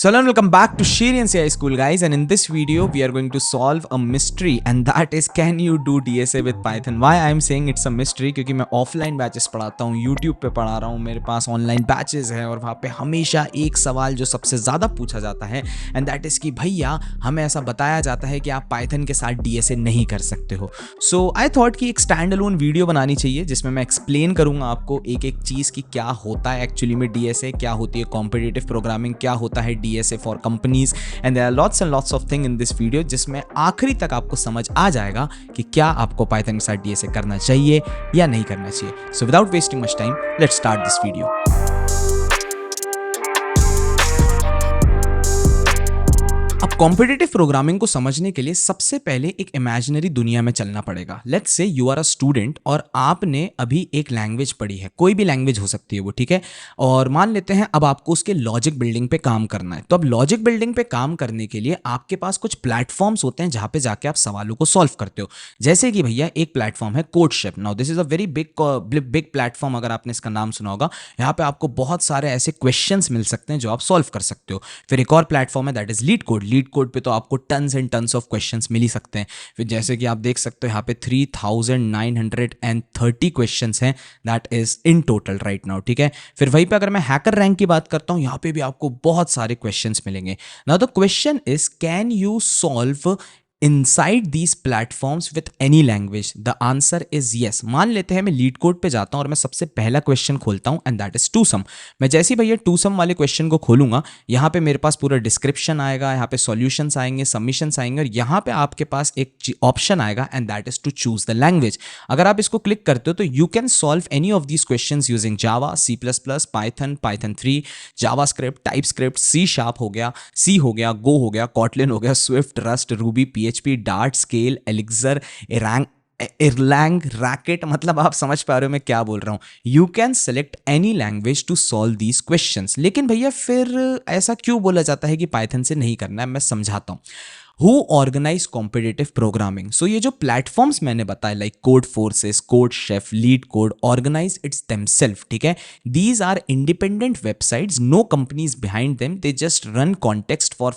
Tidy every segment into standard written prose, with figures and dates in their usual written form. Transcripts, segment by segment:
So hello and welcome back to Shiri and CI School, guys, and in this video we are going to solve a mystery, and that is, can you do DSA with Python? Why I am saying it's a mystery? क्योंकि मैं offline batches पढ़ाता हूँ, YouTube पे पढ़ा रहा हूँ, मेरे पास online batches है और वहाँ पे हमेशा एक सवाल जो सबसे ज़्यादा पूछा जाता है, एंड दैट इज़ कि भैया हमें ऐसा बताया जाता है कि आप पाइथन के साथ DSA नहीं कर सकते हो। सो आई थॉट कि एक स्टैंड अलोन वीडियो बनानी चाहिए जिसमें मैं एक्सप्लेन करूँगा आपको एक एक चीज़ की क्या होता है एक्चुअली में DSA, क्या होती है कॉम्पिटिटिव प्रोग्रामिंग, क्या होता है DSA for companies, and there are lots and lots of thing in this video जिसमें आखिरी तक आपको समझ आ जाएगा कि क्या आपको पाइथन के साथ DSA करना चाहिए या नहीं करना चाहिए। So without wasting much time, let's start this video. अब कॉम्पिटिटिव प्रोग्रामिंग को समझने के लिए सबसे पहले एक इमेजिनरी दुनिया में चलना पड़ेगा। Let's say you are a student और आपने अभी एक लैंग्वेज पढ़ी है, कोई भी लैंग्वेज हो सकती है वो, ठीक है, और मान लेते हैं अब आपको उसके लॉजिक बिल्डिंग पे काम करना है। तो अब लॉजिक बिल्डिंग पे काम करने के लिए आपके पास कुछ प्लेटफॉर्म्स होते हैं जहाँ पे जाके आप सवालों को सॉल्व करते हो। जैसे कि भैया एक प्लेटफॉर्म है CodeChef. Now this is a very big platform, अगर आपने इसका नाम सुना होगा। यहाँ पे आपको बहुत सारे ऐसे क्वेश्चंस मिल सकते हैं जो आप सॉल्व कर सकते हो। फिर एक और प्लेटफॉर्म है that is LeetCode. LeetCode पे तो आपको tons and tons of questions मिल ही सकते हैं। फिर जैसे कि आप देख सकते हो यहाँ पे 3930 क्वेश्चंस हैं, that is in total right now, ठीक है। फिर वहीं पे अगर मैं हैकर रैंक की बात करता हूँ, यहाँ पे भी आपको बहुत सारे क्वेश्चंस मिलेंगे। Now the question is, can you solve inside these platforms with any language? The answer is yes। मान लेते हैं मैं लीड कोड पे जाता हूं और मैं सबसे पहला क्वेश्चन खोलता हूं, and that is to some. मैं जैसे ही भैया टू सम वाले क्वेश्चन को खोलूंगा, यहाँ पे मेरे पास पूरा डिस्क्रिप्शन आएगा, यहाँ पे सॉल्यूशंस आएंगे, सबमिशंस आएंगे, और यहाँ पे आपके पास एक ऑप्शन आएगा and that is to choose the language. अगर आप इसको क्लिक करते हो तो you can solve any of these question using Java, C++, Python, Python 3, JavaScript, TypeScript, C# हो गया, सी हो गया, गो हो गया, कॉटलिन हो गया, Swift, Rust, Ruby, PHP, Dart, Scala, Elixir, Erlang, Racket, मतलब आप समझ पा रहे हो मैं क्या बोल रहा हूँ। You can select any language to solve these questions. लेकिन भैया फिर ऐसा क्यों बोला जाता है कि पाइथन से नहीं करना है? मैं समझाता हूँ। Who organize competitive programming? So ये जो प्लेटफॉर्म्स मैंने बताया like Codeforces, CodeChef, LeetCode, organize its themselves, ठीक है। These are independent websites, no companies behind them, they just run contest for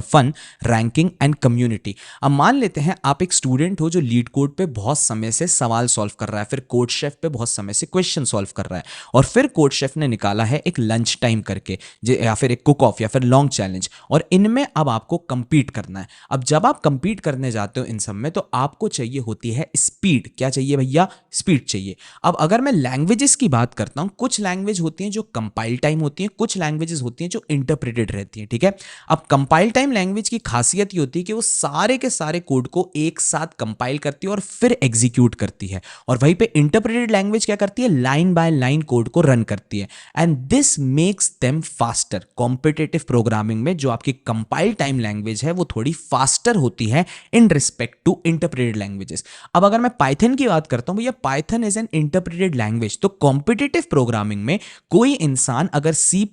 fun, ranking and community. अब मान लेते हैं आप एक स्टूडेंट हो जो लीड कोड पे बहुत समय से सवाल सॉल्व कर रहा है, फिर कोड शेफ पे बहुत समय से क्वेश्चन सॉल्व कर रहा है, और फिर कोड शेफ ने निकाला है एक लंच टाइम करके, या फिर एक कुक ऑफ, या फिर लॉन्ग चैलेंज, और इनमें अब आपको कंपीट करना है। अब जब आप कंपीट करने जाते हो इन सब में, तो आपको चाहिए होती है स्पीड। क्या चाहिए भैया? स्पीड चाहिए। अब अगर मैं लैंग्वेजेस की बात करता हूं, कुछ लैंग्वेज होती हैं जो कंपाइल टाइम होती हैं, कुछ लैंग्वेजेस होती हैं जो इंटरप्रेटेड रहती हैं, ठीक है। अब कंपाइल टाइम लैंग्वेज की खासियत ये होती है कि वो सारे के सारे कोड को एक साथ कंपाइल करती है और फिर एग्जीक्यूट करती है, और वहीं पे इंटरप्रेटेड लैंग्वेज क्या करती है? लाइन बाय लाइन कोड को रन करती है, and this makes them faster. Competitive programming में जो आपकी कंपाइल टाइम लैंग्वेज है वो थोड़ी फास्टर होती है in respect to interpreted languages. अब अगर मैं पाइथन की बात करता हूं, भैया Python is an interpreted language. तो कॉम्पिटिटिव प्रोग्रामिंग में कोई इंसान अगर C++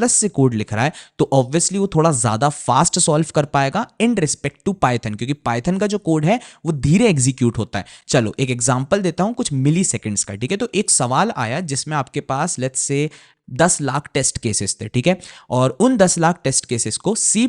से कोड लिख रहा है तो ऑब्वियसली वो थोड़ा ज्यादा फास्ट सॉल्व कर पाएगा इन रिस्पेक्ट टू पाइथन, क्योंकि पाइथन का जो कोड है वो धीरे एग्जीक्यूट होता है। चलो एक एग्जांपल देता हूं कुछ मिली सेकेंड्स का, ठीक है। तो एक सवाल आया जिसमें आपके पास let's say 10 lakh test cases थे, ठीक है, और उन 10 लाख टेस्ट केसेस को C++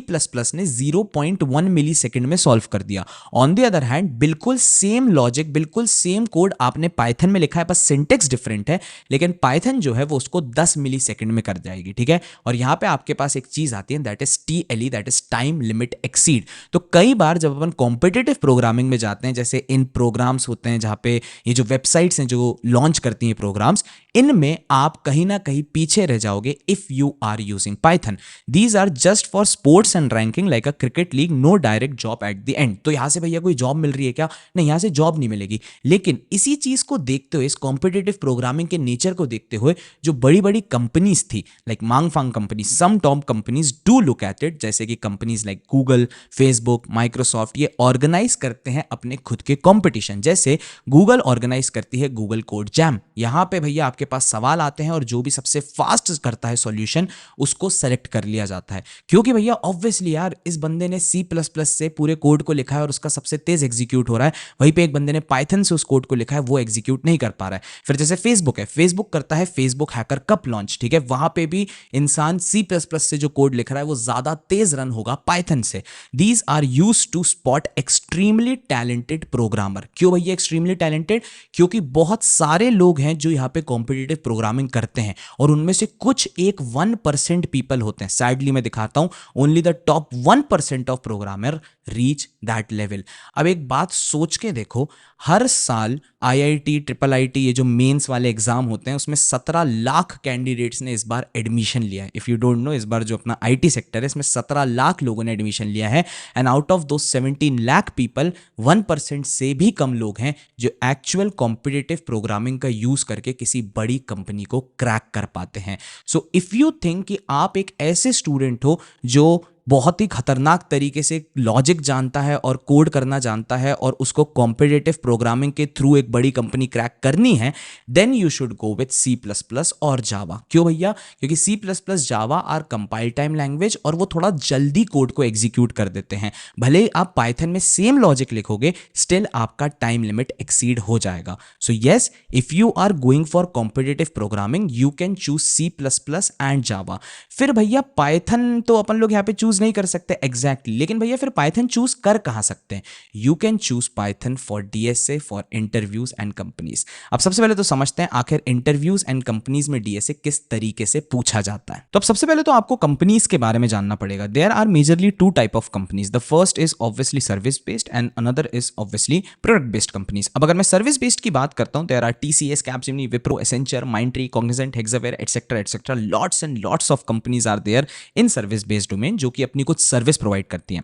ने 0.1 मिली सेकेंड में सॉल्व कर दिया। ऑन द अदर हैंड बिल्कुल सेम लॉजिक, बिल्कुल सेम कोड आपने पाइथन में लिखा है, बस सिंटेक्स डिफरेंट है, लेकिन पाइथन जो है वो उसको 10 मिली सेकेंड में कर जाएगी, ठीक है। और यहाँ पे आपके पास एक चीज आती है that is TLE, that is time limit exceed. तो कई बार जब अपन कॉम्पिटिटिव प्रोग्रामिंग में जाते हैं, जैसे इन प्रोग्राम्स होते हैं जहाँ पे ये जो वेबसाइट्स हैं जो लॉन्च करती हैं प्रोग्राम्स, इनमें आप कहीं ना कहीं पीछे रह जाओगे if you are using Python. These are just for sports and ranking like a cricket league, no direct job at the end. तो यहां से भैया कोई जॉब मिल रही है क्या? नहीं, यहां से जॉब नहीं मिलेगी। लेकिन इसी चीज को देखते हुए, इस कॉम्पिटिटिव प्रोग्रामिंग के नेचर को देखते हुए, जो बड़ी बड़ी कंपनीज थी like MAANG FAANG company, some top companies do look at it, जैसे कि companies like Google, Facebook, Microsoft, ये ऑर्गेनाइज करते हैं अपने खुद के कॉम्पिटिशन। जैसे गूगल ऑर्गेनाइज करती है गूगल कोड जैम। यहां पे भैया आपके पास सवाल आते हैं और जो भी सबसे फास्ट करता है सॉल्यूशन, उसको सेलेक्ट कर लिया जाता है। क्योंकि भैया ऑब्वियसली यार इस बंदे ने C++ से पूरे कोड को लिखा है और उसका सबसे तेज एग्जीक्यूट हो रहा है, वहीं पे एक बंदे ने पाइथन से उस कोड को लिखा है, वो एग्जीक्यूट नहीं कर पा रहा है। फिर जैसे फेसबुक है, फेसबुक करता है फेसबुक हैकर कप लॉन्च, ठीक है, वहां पे भी इंसान C++ से जो कोड लिख रहा है वो ज्यादा तेज रन होगा पाइथन से। These are use to spot extremely talented programmer. क्यों भैया एक्सट्रीमली टैलेंटेड? क्योंकि बहुत सारे लोग हैं जो यहाँ पे कॉम्पिटिटिव प्रोग्रामिंग करते हैं और उनमें से कुछ एक 1% पीपल होते हैं, सैडली मैं दिखाता हूं, only the top 1% of programmer reach that level. अब एक बात सोच के देखो, हर साल IIT IIIT ये जो मेंस वाले एग्जाम होते हैं उसमें 17 लाख कैंडिडेट्स ने इस बार एडमिशन लिया है। इफ यू डोंट नो, इस बार जो अपना IT सेक्टर है इसमें 17 लाख लोगों ने एडमिशन लिया है, एंड आउट ऑफ दो 17 लाख पीपल 1% से भी कम लोग हैं जो एक्चुअल कॉम्पिटिटिव प्रोग्रामिंग का यूज करके किसी बड़ी कंपनी को क्रैक कर पाते हैं। सो इफ यू थिंक कि आप एक ऐसे स्टूडेंट हो जो बहुत ही खतरनाक तरीके से लॉजिक जानता है और कोड करना जानता है और उसको कॉम्पिटिटिव प्रोग्रामिंग के थ्रू एक बड़ी कंपनी क्रैक करनी है, then you should go with C++ और जावा। क्यों भैया? क्योंकि C++ Java are compile time language और वो थोड़ा जल्दी कोड को एग्जीक्यूट कर देते हैं। भले ही आप पाइथन में सेम लॉजिक लिखोगे, स्टिल आपका टाइम लिमिट एक्सीड हो जाएगा। So yes, if you are going for competitive programming you can choose C++ and Java. फिर भैया पाइथन तो अपन लोग यहाँ पे चूज नहीं कर सकते एग्जैक्टली, लेकिन भैया फिर पाइथन चूज कर कहां सकते हैं? You can choose Python for DSA, for interviews and companies. अब सबसे पहले तो समझते हैं आखिर इंटरव्यूज एंड कंपनीज में DSA किस तरीके से पूछा जाता है। तो अब सबसे पहले तो आपको कंपनीज के बारे में जानना पड़ेगा। There are majorly two type of companies. The first is obviously service based and another is obviously product based companies. अब अगर मैं सर्विस बेस्ड की बात करता हूं, there are TCS, Capgemini, Wipro, Accenture, Mindtree, Cognizant, Hexaware etcetera etcetera. Lots and lots of companies are there in service based domain जो कि अपनी कुछ सर्विस प्रोवाइड करती हैं।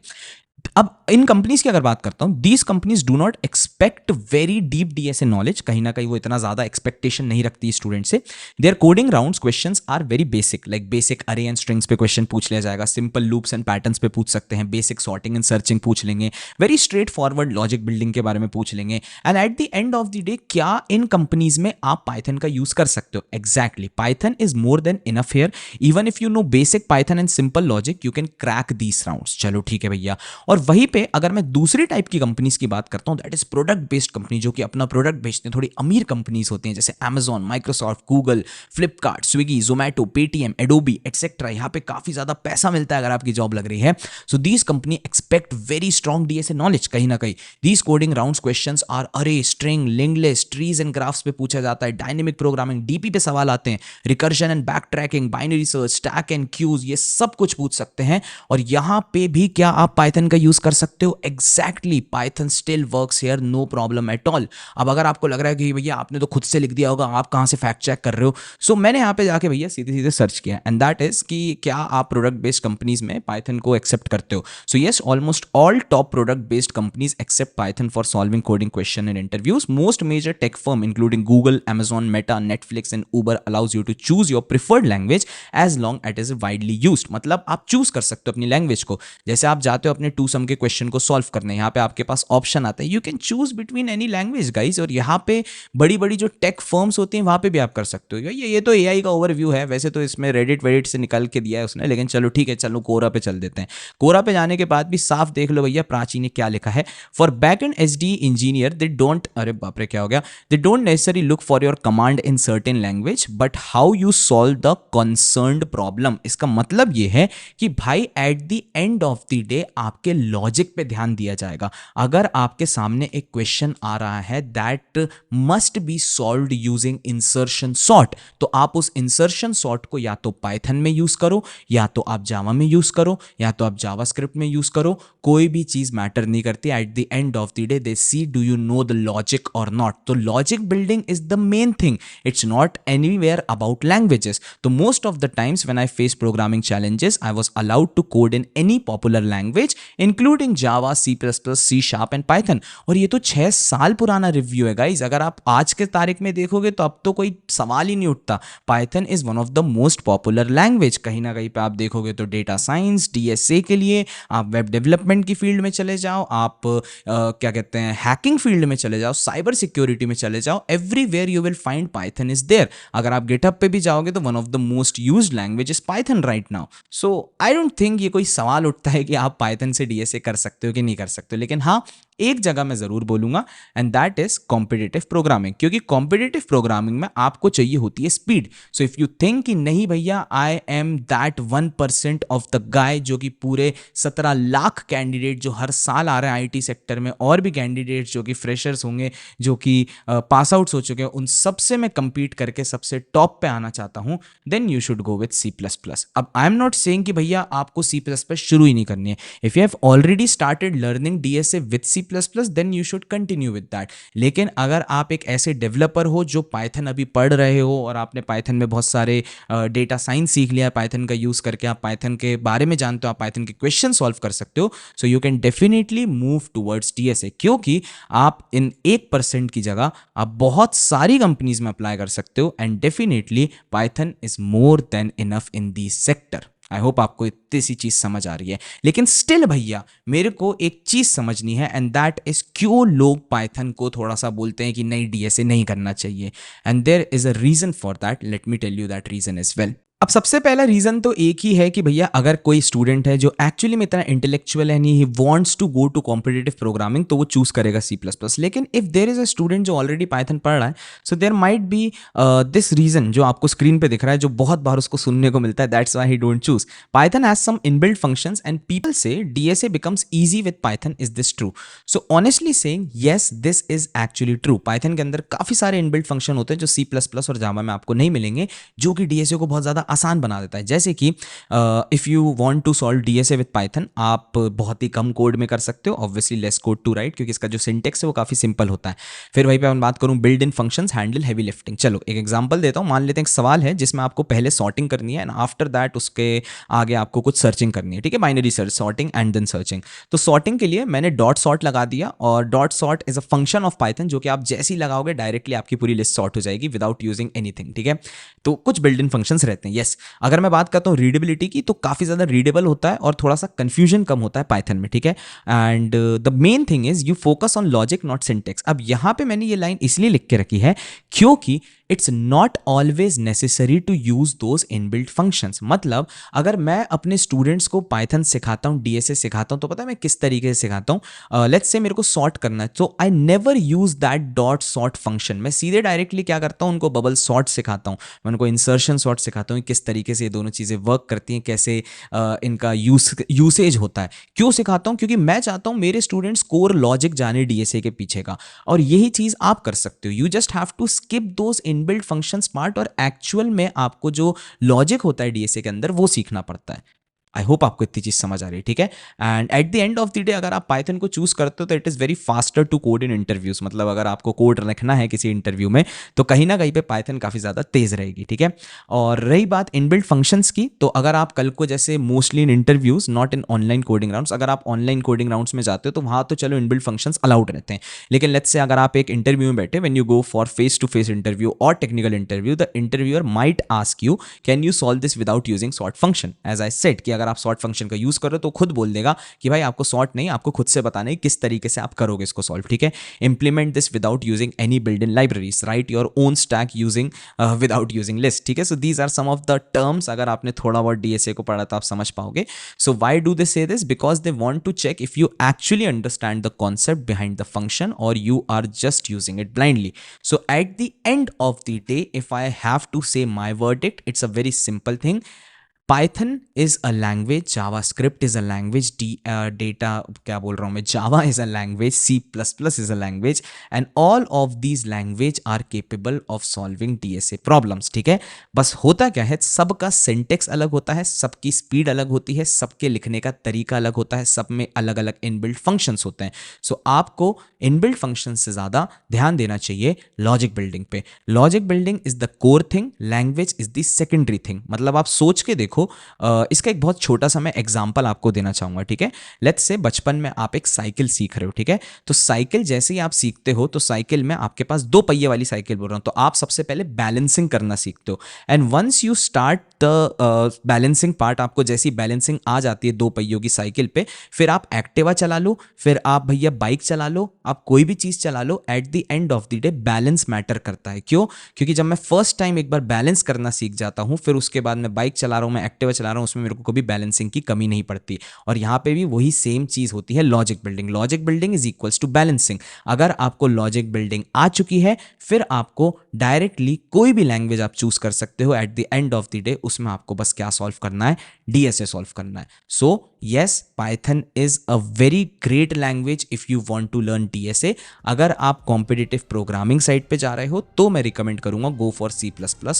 अब इन कंपनीज की अगर बात करता हूं, these companies do not expect very deep DSA knowledge. कहीं ना कहीं वो इतना ज्यादा एक्सपेक्टेशन नहीं रखती स्टूडेंट से। There coding rounds questions are very basic, like basic arrays and strings पे क्वेश्चन पूछ लिया जाएगा, सिंपल लूप्स एंड पैटर्न्स पे पूछ सकते हैं, बेसिक सॉर्टिंग एंड सर्चिंग पूछ लेंगे, very straight forward logic building के बारे में पूछ लेंगे। And at the end of the day क्या इन कंपनीज में आप पाइथन का यूज कर सकते हो? Exactly, Python is more than enough here. Even if you know basic Python and simple logic you can crack these rounds. चलो ठीक है भैया। और वहीं पे अगर मैं दूसरी टाइप की कंपनीज की बात करता हूं, that is product based company, जो कि अपना प्रोडक्ट बेचते हैं। थोड़ी अमीर कंपनीज होती हैं जैसे Amazon, Microsoft, Google, Flipkart, Swiggy, Zomato, Paytm, Adobe etcetera. यहां पे काफी ज्यादा पैसा मिलता है अगर आपकी जॉब लग रही है। So these company expect very strong DSA knowledge. कहीं ना कहीं these coding rounds questions are array, string, link list, trees and graphs पे पूछा जाता है, डायनेमिक प्रोग्रामिंग, DP पे सवाल आते हैं, recursion and back tracking, binary search, stack and queues, ये सब कुछ पूछ सकते हैं। और यहां पे भी क्या आप पाइथन का यूज कर सकते हो? Exactly, Python still works here, no problem at all. अब अगर आपको लग रहा है कि भैया आपने तो खुद से लिख दिया होगा, आप कहां से फैक्ट चेक कर रहे हो, सो मैंने यहां पे जाके भैया सीधे सीधे सर्च किया, एंड दैट इज कि क्या आप प्रोडक्ट बेस्ड कंपनीज में पाइथन को एक्सेप्ट करते हो? So yes, almost all top product based companies accept Python for solving coding question in interviews. Most major tech firm including Google, Amazon, Meta, Netflix and Uber allows you to choose your preferred language as long as it is widely used। मतलब आप choose कर सकते हो अपनी language को। जैसे आप जाते हो अपने 2 सम के क्वेश्चन को सॉल्व करने, यहाँ पे आपके पास ऑप्शन आता है, you can choose between any language guys. और यहाँ पे बड़ी बड़ी जो टेक फर्म्स होती हैं वहाँ पे भी आप कर सकते हो। ये तो AI का ओवरव्यू है, वैसे तो इसमें रेडिट वेडिट से निकाल के दिया है उसने, लेकिन चलो ठीक है, चलो कोरा पे चल देते हैं। कोरा पे जाने के बाद भी साफ देख लो भैया प्राची ने क्या लिखा है। For back and SD engineer they don't, अरे बाप रे क्या हो गया, they don't necessary look for your command in certain language but how you solve the concerned problem. इसका मतलब ये है कि भाई eight the end of the day आपके लॉजिक पे ध्यान दिया जाएगा। अगर आपके सामने एक क्वेश्चन आ रहा है that must be solved using insertion sort, तो आप उस इंसर्शन सॉर्ट को या तो पाइथन में यूज करो, या तो आप जावा में यूज करो, या तो आप जावास्क्रिप्ट में यूज करो, कोई भी चीज मैटर नहीं करती। At the end of the day they see do you know the logic और नॉट। तो logic building is the main thing, it's not anywhere about languages. तो most of the times when I face programming challenges I was allowed to code in any popular language including Java, C plus plus, C sharp and Python. और ये तो 6 साल पुराना review है guys. अगर आप आज के तारीख में देखोगे तो अब तो कोई सवाल ही नहीं उठता। Python is one of the most popular language. कहीं ना कहीं पे आप देखोगे तो डेटा साइंस, डीएसए के लिए, आप वेब डेवलपमेंट की फील्ड में चले जाओ, आप क्या कहते हैं हैकिंग फील्ड में चले जाओ, साइबर सिक्योरिटी में चले जाओ, everywhere you will find Python is there. अगर आप गिटहब पे भी जाओगे तो one of the most used language is Python right now. So I don't think ये कोई सवाल उठता है कि आप पाइथन से डीएसए कर सकते हो कि नहीं कर सकते हो। लेकिन हाँ, एक जगह मैं जरूर बोलूंगा and that is competitive programming, क्योंकि कॉम्पिटिटिव प्रोग्रामिंग में आपको चाहिए होती है speed. So if you think कि नहीं भैया I am that 1% of the guy जो कि पूरे 17 लाख कैंडिडेट जो हर साल आ रहे हैं आईटी सेक्टर में, और भी कैंडिडेट्स जो कि फ्रेशर्स होंगे, जो कि पास आउट्स हो चुके हैं, उन सबसे मैं कंपीट करके सबसे टॉप पे आना चाहता हूं, then you should go with C plus plus. अब आई एम नॉट सेइंग कि भैया आपको सी प्लस प्लस शुरू ही नहीं करनी है। If you have already started learning DSA with C plus plus, then you should continue with that. लेकिन अगर आप एक ऐसे डेवलपर हो जो पाइथन अभी पढ़ रहे हो और आपने पाइथन में बहुत सारे डेटा साइंस सीख लिया है, पाइथन का यूज करके आप पाइथन के बारे में जानते हो, आप पाइथन के क्वेश्चन सॉल्व कर सकते हो, so you can definitely move towards DSA. क्योंकि आप इन 1% की जगह आप बहुत सारी कंपनीज में अप्लाई कर सकते हो, and definitely Python is more than enough in the sector. I hope आपको इतनी सी चीज समझ आ रही है। लेकिन स्टिल भैया मेरे को एक चीज समझनी है, एंड दैट इज क्यों लोग पाइथन को थोड़ा सा बोलते हैं कि नहीं डीएसए नहीं करना चाहिए, and there is a reason for that. Let me tell you that reason is well. अब सबसे पहला रीजन तो एक ही है कि भैया अगर कोई स्टूडेंट है जो एक्चुअली में इतना इंटेलेक्चुअल है नहीं, he wants to go to competitive programming, तो वो चूज करेगा सी प्लस प्लस। लेकिन if there is a student जो ऑलरेडी पाइथन पढ़ रहा है, so there might be this reason जो आपको स्क्रीन पे दिख रहा है, जो बहुत बार उसको सुनने को मिलता है, that's why he don't choose Python has some inbuilt functions and people say DSA becomes easy with Python. Is this true? So honestly saying yes, this is actually true. Python के अंदर काफी सारे इनबिल्ट फंक्शन होते हैं जो सी plus plus और जावा में आपको नहीं मिलेंगे, जो कि डीएसए को बहुत ज्यादा आसान बना देता है। जैसे कि if you want to solve DSA with Python, आप बहुत ही कम कोड में कर सकते हो, obviously less code to write, क्योंकि इसका जो सिंटेक्स है वो काफी सिंपल होता है। फिर वहीं पे मैं बात करूं build in functions handle heavy lifting. चलो एक एग्जांपल देता हूं। मान लेते हैं एक सवाल है जिसमें आपको पहले सॉर्टिंग करनी है एंड आफ्टर दैट उसके आगे आपको कुछ सर्चिंग करनी है, ठीक है, binary search, sorting and then searching. तो सॉर्टिंग के लिए मैंने डॉट सॉर्ट लगा दिया, और dot sort is a function of Python जो कि आप जैसे ही लगाओगे डायरेक्टली आपकी पूरी लिस्ट सॉर्ट हो जाएगी विदाउट यूजिंग एनीथिंग, ठीक है। तो कुछ बिल्ड इन फंक्शंस रहते हैं। यस, अगर मैं बात करता हूँ रीडेबिलिटी की, तो काफी ज्यादा रीडेबल होता है और थोड़ा सा कंफ्यूजन कम होता है पाइथन में, ठीक है। And the main thing is you focus on logic not syntax. अब यहां पे मैंने ये लाइन इसलिए लिख के रखी है क्योंकि it's not always necessary to use those inbuilt functions. मतलब अगर मैं अपने स्टूडेंट्स को पाइथन सिखाता हूं, डीएसए सिखाता हूं, तो पता है मैं किस तरीके से सिखाता हूं। लेट्स से मेरे को सॉर्ट करना है, तो I never use that dot sort function. मैं सीधे डायरेक्टली क्या करता हूं, उनको बबल सॉर्ट सिखाता हूं, मैं उनको इंसर्शन सॉर्ट सिखाता हूं, किस तरीके से ये दोनों चीजें वर्क करती हैं, कैसे इनका यूसेज होता है। क्यों सिखाता हूं? क्योंकि मैं चाहता हूं मेरे स्टूडेंट्स कोर लॉजिक जाने डीएसए के पीछे का, और यही चीज आप कर सकते हो। You just have to skip those inbuilt functions part, और एक्चुअल में आपको जो लॉजिक होता है डीएसए के अंदर वो सीखना पड़ता है। आई होप आपको इतनी चीज समझ आ रही है, ठीक है। And at the end of the day अगर आप पाइथन को चूज करते हो तो it is very faster to code in interviews. मतलब अगर आपको कोड रखना है किसी इंटरव्यू में, तो कहीं ना कहीं पे पाइथन काफी ज्यादा तेज रहेगी, ठीक है। और रही बात इनबिल्ट फंक्शंस की, तो अगर आप कल को जैसे mostly in interviews, not in online coding rounds, अगर आप ऑनलाइन कोडिंग राउंड्स में जाते हो तो वहां तो चलो इनबिल्ट फंक्शंस अलाउड रहते हैं। लेकिन लेट्स से अगर आप एक इंटरव्यू में बैठे, when you go for face to face interview और technical interview, the interviewer might ask you can you solve this without using sort function. As I said कि अगर आप सॉर्ट फंक्शन का यूज करो तो खुद बोल देगा कि भाई आपको सॉर्ट नहीं, आपको खुद से बताना है किस तरीके से आप करोगे इसको सॉल्व, ठीक है। Implement this without using any build in libraries, write your own stack using without using list, ठीक है। So these are some of the terms, अगर आपने थोड़ा बहुत डीएसए को पढ़ा तो आप समझ पाओगे। So why do they say this? Because they want to check if you actually understand the concept behind the function और you are just using it blindly. So at the end of the day if I have to say my verdict, it's a very simple thing. Python is a language, JavaScript is a language, Java is a language, C++ is a language, and all of these language are capable of solving DSA problems, ठीक है। बस होता क्या है, सबका syntax अलग होता है, सबकी स्पीड अलग होती है, सबके लिखने का तरीका अलग होता है, सब में अलग अलग इनबिल्ट फंक्शंस होते हैं। सो आपको इनबिल्ट फंक्शंस से ज़्यादा ध्यान देना चाहिए लॉजिक बिल्डिंग पे। Logic building is the core thing, language is the secondary thing. मतलब आप सोच के देखो, देखो इसका एक बहुत छोटा सा मैं एग्जांपल आपको देना चाहूँगा, ठीक है। लेट्स से बचपन में आप एक साइकिल सीख रहे हो, ठीक है। तो साइकिल जैसे ही आप सीखते हो तो साइकिल में आपके पास 2 पहिए वाली साइकिल बोल रहा हूँ, तो आप सबसे पहले बैलेंसिंग करना सीखते हो। And once you start the balancing part, आपको जैसी बैलेंसिंग आ जाती है 2 पहियों की साइकिल पे, फिर आप एक्टिवा चला लो, फिर आप भैया बाइक चला लो, आप कोई भी चीज़ चला लो, at the end of the day balance matter करता है। क्यों? क्योंकि जब मैं फर्स्ट टाइम एक बार बैलेंस करना सीख जाता हूँ, फिर उसके बाद मैं बाइक चला रहा हूँ, मैं एक्टिवा चला रहा हूँ, उसमें मेरे को कभी बैलेंसिंग की कमी नहीं पड़ती। और यहाँ पे भी वही सेम चीज़ होती है, logic building. Logic building is equals to balancing. अगर आपको लॉजिक बिल्डिंग आ चुकी है, फिर आपको डायरेक्टली कोई भी लैंग्वेज आप चूज कर सकते हो। Eight the end of the day उसमें आपको बस क्या सॉल्व करना है? डीएसए सॉल्व करना है। So yes, Python is a very great language if you want to learn DSA. अगर आप कॉम्पिटिटिव प्रोग्रामिंग साइट पे जा रहे हो तो मैं रिकमेंड करूंगा गो फॉर C++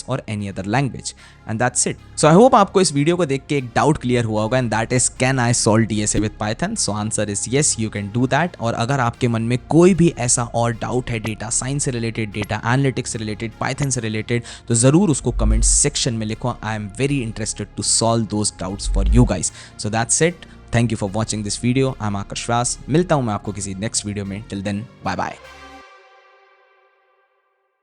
और any other language, and that's it. So I hope आपको इस वीडियो को देख के एक डाउट क्लियर हुआ होगा, and that is can I solve DSA with Python? So answer is yes, you can do that. और अगर आपके मन में कोई भी ऐसा और डाउट है डेटा साइंस से रिलेटेड, डेटा एनालिटिक्स से रिलेटेड, पाइथन से रिलेटेड, तो जरूर उसको कमेंट सेक्शन में लिखो। I am very interested to solve those doubts for you guys. So that's it, thank you for watching this video. आई एम आकाश व्यास। मिलता हूं मैं आपको किसी नेक्स्ट वीडियो में। Till then, bye bye.